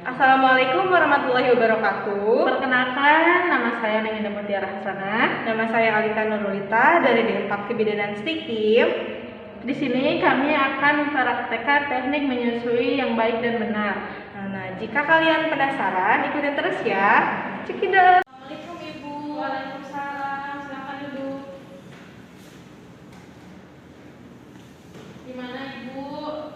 Assalamualaikum warahmatullahi wabarakatuh. Perkenalkan, nama saya Nenginda Mutiara Hasanah. Nama saya Alika Nurulita dari D4 Kebidanan Stikim. Di sini kami akan mempraktekkan teknik menyusui yang baik dan benar. Nah, jika kalian penasaran, ikutin terus ya. Cekidot. Assalamualaikum Ibu. Waalaikumsalam. Silakan duduk. Gimana Ibu?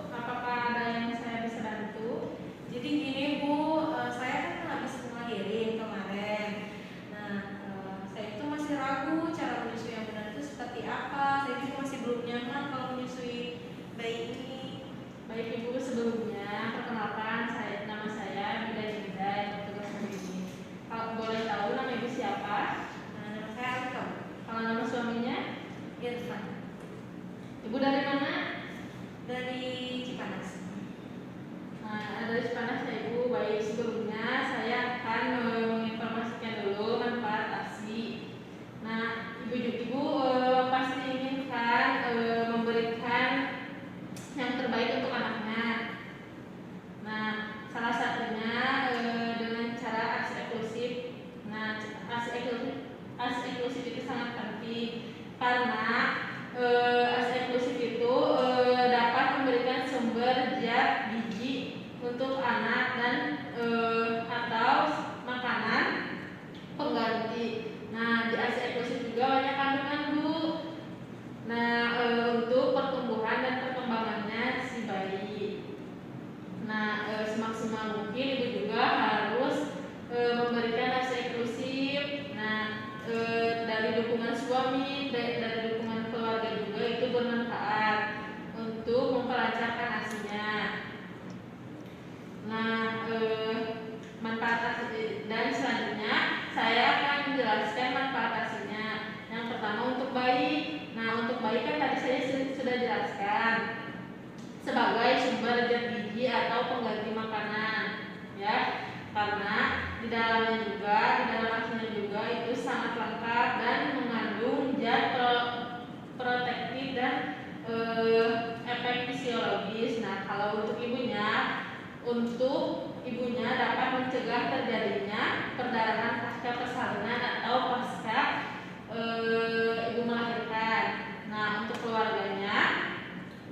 Apakah ada yang saya bisa bantu? Jadi gini Bu, saya kan habis ngelahirin kemarin. Nah, saya itu masih ragu cara menyusui yang benar itu seperti apa. Saya juga masih belum nyaman kalau menyusui bayi ini. Baik Ibu, sebelumnya perkenalkan nama saya Mida yang bertugas di sini. Kalau boleh tahu nama Ibu siapa? Nama saya Alika. Kalau nama suaminya? Irfan. Ibu dari mana? Dari Cipanas. Nah, dari Cipanas ya Ibu. Baik, sebelumnya saya akan menginformasikan dulu manfaat ASI. Nah, Ibu pasti inginkan memberikan yang terbaik untuk anaknya. Nah, salah satunya dengan cara ASI eksklusif. Nah, ASI eksklusif itu sangat penting karena ASI eksklusif itu dapat memberikan sumber zat gizi untuk anak dan atau makanan pengganti. Nah, di ASI eksklusif juga banyak kandungan Bu. Nah, untuk pertumbuhan dan perkembangannya si bayi. Nah, semaksimal mungkin Ibu juga harus memberikan ASI eksklusif. Nah, dari dukungan suami, dari dukungan keluarga juga itu bermanfaat untuk memperlancarkan ASINya. Nah, manfaat ASI dan selanjutnya saya akan menjelaskan manfaat ASINya. Yang pertama untuk bayi. Nah, untuk bayi kan tadi saya sudah jelaskan sebagai sumber zat gizi atau pengganti makanan, ya. Karena di dalam ASINya juga itu sangat lengkap dan mengandung zat protektif dan efek fisiologis. Nah, kalau untuk ibunya dapat mencegah terjadinya perdarahan pasca persalinan atau pasca ibu melahirkan. Nah, untuk keluarganya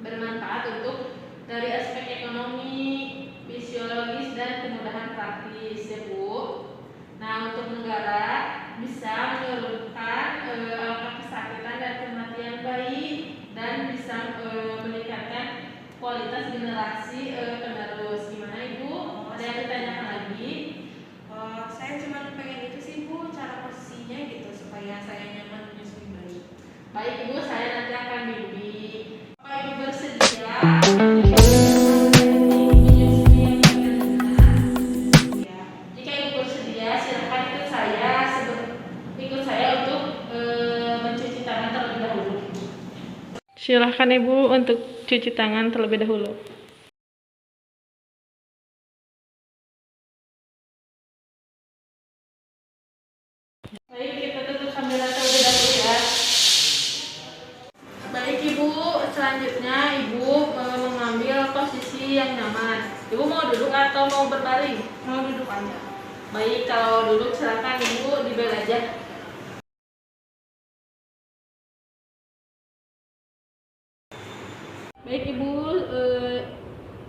bermanfaat untuk dari aspek ekonomi, fisiologis dan kemudahan praktis ya Bu. Nah, untuk negara bisa menurunkan angka kesakitan dan kematian bayi dan bisa meningkatkan kualitas generasi penerus. Gimana Ibu? Ada yang ditanyakan lagi? Saya cuma pengen itu sih Bu, cara posisinya gitu supaya saya nyaman menyusui bayi. Baik Ibu, saya nanti akan bimbing. Apa Ibu bersedia? Jika Ibu bersedia, silakan ikut saya untuk mencuci tangan terlebih dahulu. Silakan Ibu untuk cuci tangan terlebih dahulu. Baik, kita tutup kamera terlebih dahulu ya. Baik Ibu, selanjutnya Ibu mengambil posisi yang nyaman. Ibu mau duduk atau mau berbaring? Mau duduk aja. Baik, kalau duduk silakan Ibu di bel aja. Baik Ibu,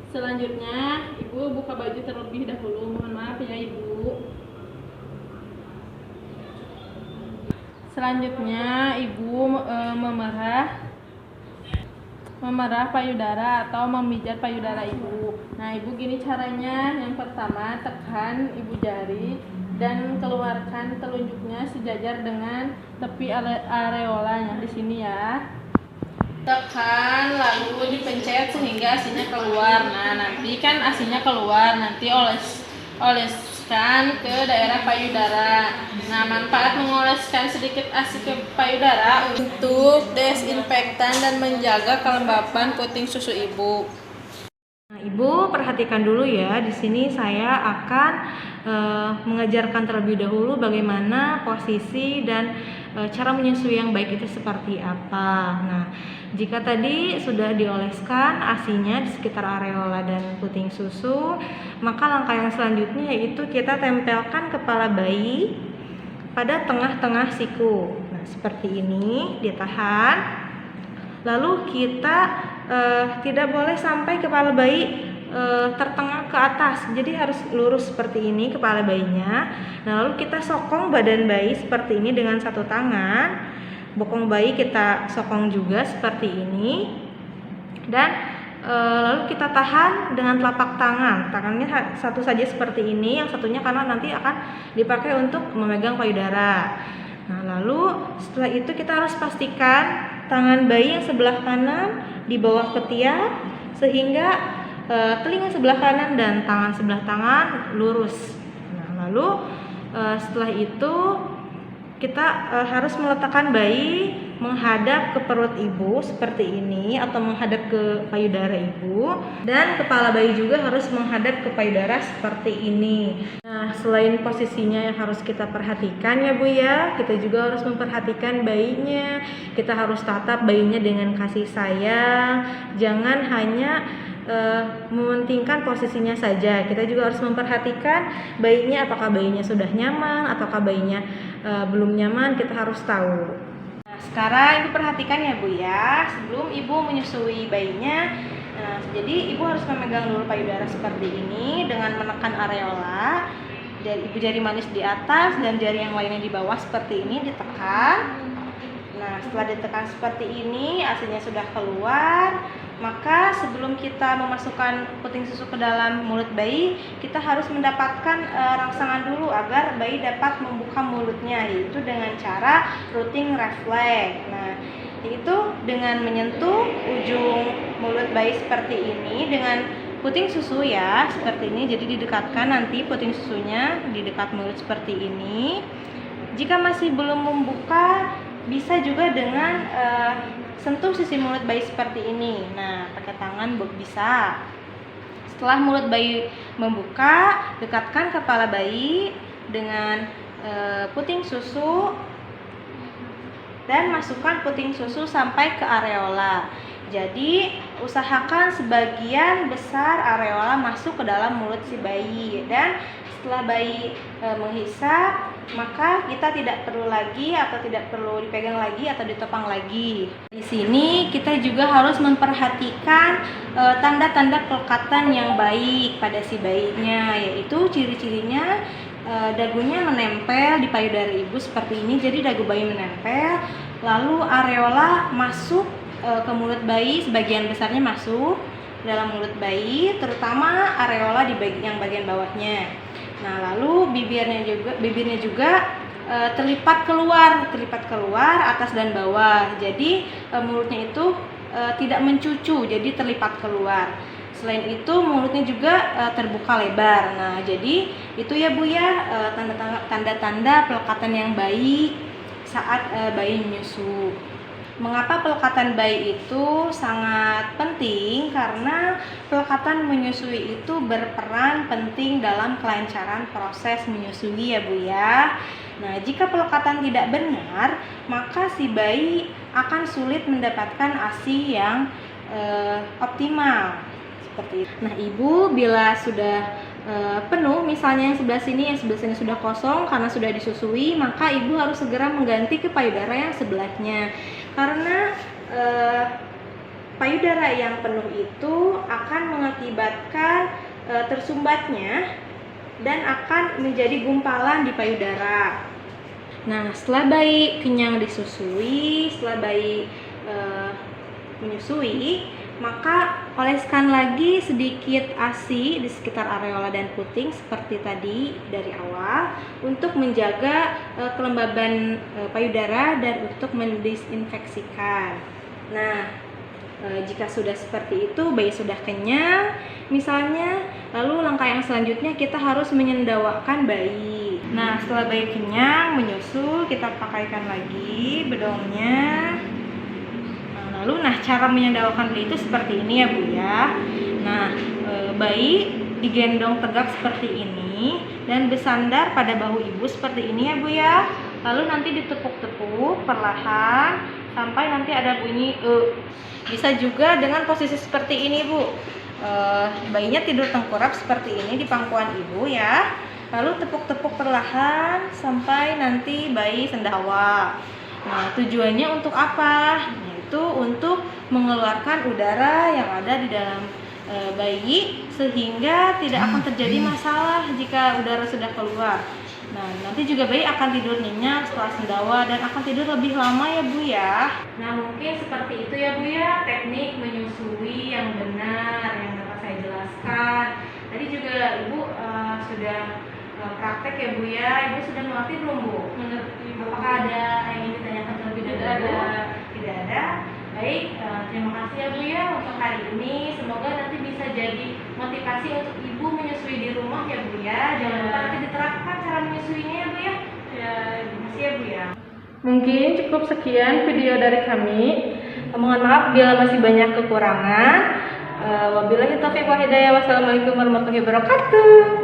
selanjutnya Ibu buka baju terlebih dahulu. Mohon maaf ya Ibu. Selanjutnya Ibu memerah payudara atau memijat payudara Ibu. Nah, Ibu gini caranya. Yang pertama, tekan Ibu jari dan keluarkan telunjuknya sejajar dengan tepi areola yang di sini ya. Tekan lalu dipencet sehingga ASINya keluar. Nah, nanti kan ASINya keluar, nanti oleskan ke daerah payudara. Nah, manfaat mengoleskan sedikit ASI ke payudara untuk desinfektan dan menjaga kelembapan puting susu ibu. Nah, Ibu perhatikan dulu ya. Di sini saya akan mengajarkan terlebih dahulu bagaimana posisi dan cara menyusui yang baik itu seperti apa. Nah, Jika tadi sudah dioleskan ASI-nya di sekitar areola dan puting susu, maka langkah yang selanjutnya yaitu kita tempelkan kepala bayi pada tengah-tengah siku. Nah, seperti ini, ditahan. Lalu kita tidak boleh sampai kepala bayi tertengah ke atas, jadi harus lurus seperti ini kepala bayinya. Nah, lalu kita sokong badan bayi seperti ini dengan satu tangan. Bokong bayi kita sokong juga seperti ini, dan lalu kita tahan dengan telapak tangan. Tangannya satu saja seperti ini, yang satunya karena nanti akan dipakai untuk memegang payudara. Nah, lalu setelah itu kita harus pastikan tangan bayi yang sebelah kanan di bawah ketiak sehingga telinga sebelah kanan dan tangan sebelah tangan lurus. Nah, lalu setelah itu kita harus meletakkan bayi menghadap ke perut ibu seperti ini atau menghadap ke payudara ibu, dan kepala bayi juga harus menghadap ke payudara seperti ini. Nah, selain posisinya yang harus kita perhatikan ya Bu ya, kita juga harus memperhatikan bayinya. Kita harus tatap bayinya dengan kasih sayang, jangan hanya mementingkan posisinya saja. Kita juga harus memperhatikan bayinya, apakah bayinya sudah nyaman ataukah bayinya belum nyaman, kita harus tahu. Nah, sekarang ibu perhatikan ya Bu ya, sebelum ibu menyusui bayinya, jadi ibu harus memegang dulu payudara seperti ini dengan menekan areola. Ibu jari manis di atas dan jari yang lainnya di bawah seperti ini ditekan. Nah, setelah ditekan seperti ini, ASI-nya sudah keluar. Maka sebelum kita memasukkan puting susu ke dalam mulut bayi, kita harus mendapatkan rangsangan dulu agar bayi dapat membuka mulutnya, yaitu dengan cara rooting reflex. Nah, yaitu dengan menyentuh ujung mulut bayi seperti ini dengan puting susu ya, seperti ini. Jadi didekatkan nanti puting susunya di dekat mulut seperti ini. Jika masih belum membuka, bisa juga dengan sentuh sisi mulut bayi seperti ini. Nah, pakai tangan bisa. Setelah mulut bayi membuka, dekatkan kepala bayi dengan puting susu dan masukkan puting susu sampai ke areola. Jadi, usahakan sebagian besar areola masuk ke dalam mulut si bayi, dan setelah bayi menghisap, maka kita tidak perlu lagi atau tidak perlu dipegang lagi atau ditopang lagi. Di sini kita juga harus memperhatikan tanda-tanda pelekatan yang baik pada si bayinya, yaitu ciri-cirinya dagunya menempel di payudara ibu seperti ini, jadi dagu bayi menempel, lalu areola masuk ke mulut bayi, sebagian besarnya masuk dalam mulut bayi, terutama areola di bagian bawahnya. Nah, lalu bibirnya juga terlipat keluar atas dan bawah. Jadi mulutnya itu tidak mencucu, jadi terlipat keluar. Selain itu mulutnya juga terbuka lebar. Nah, jadi itu ya Bu ya tanda-tanda pelekatan yang baik saat bayi menyusu. Mengapa pelekatan bayi itu sangat penting? Karena pelekatan menyusui itu berperan penting dalam kelancaran proses menyusui ya Bu ya. Nah, jika pelekatan tidak benar, maka si bayi akan sulit mendapatkan ASI yang optimal. Seperti itu. Nah, Ibu bila sudah penuh, misalnya yang sebelah sini sudah kosong karena sudah disusui, maka Ibu harus segera mengganti ke payudara yang sebelahnya. Karena payudara yang penuh itu akan mengakibatkan tersumbatnya dan akan menjadi gumpalan di payudara. Nah, setelah bayi kenyang disusui, setelah bayi menyusui, maka oleskan lagi sedikit ASI di sekitar areola dan puting seperti tadi dari awal untuk menjaga kelembaban payudara dan untuk mendisinfeksikan. Nah, jika sudah seperti itu, bayi sudah kenyang misalnya, lalu langkah yang selanjutnya kita harus menyendawakan bayi. Nah, setelah bayi kenyang menyusu, kita pakaikan lagi bedongnya. Lalu cara menyendawakan bayi itu seperti ini ya Bu ya. Nah, bayi digendong tegak seperti ini dan bersandar pada bahu ibu seperti ini ya Bu ya. Lalu nanti ditepuk-tepuk perlahan sampai nanti ada bunyi Bisa juga dengan posisi seperti ini, Bu. Bayinya tidur tengkurap seperti ini di pangkuan ibu ya. Lalu tepuk-tepuk perlahan sampai nanti bayi sendawa. Nah, tujuannya untuk apa? Yaitu untuk mengeluarkan udara yang ada di dalam bayi sehingga tidak akan terjadi masalah jika udara sudah keluar. Nah, nanti juga bayi akan tidur nyenyak setelah sendawa dan akan tidur lebih lama ya Bu ya. Nah, mungkin seperti itu ya Bu ya, teknik menyusui yang benar yang dapat saya jelaskan. Tadi juga Ibu sudah praktek ya Bu ya. Ibu sudah mengerti belum Bu? Mengerti. Apakah ada yang ingin ditanyakan terlebih dahulu? Tidak ada. Baik, terima kasih ya Bu ya untuk hari ini. Semoga nanti bisa jadi motivasi untuk Ibu menyusui di rumah ya Bu ya. Jangan lupa nanti diterapkan cara menyusuinya ya Bu ya. Ya, Terima kasih ya Bu ya. mungkin cukup sekian video dari kami. Mohon maaf bila masih banyak kekurangan. Wabillahi taufiq wal hidayah. Wassalamualaikum warahmatullahi wabarakatuh.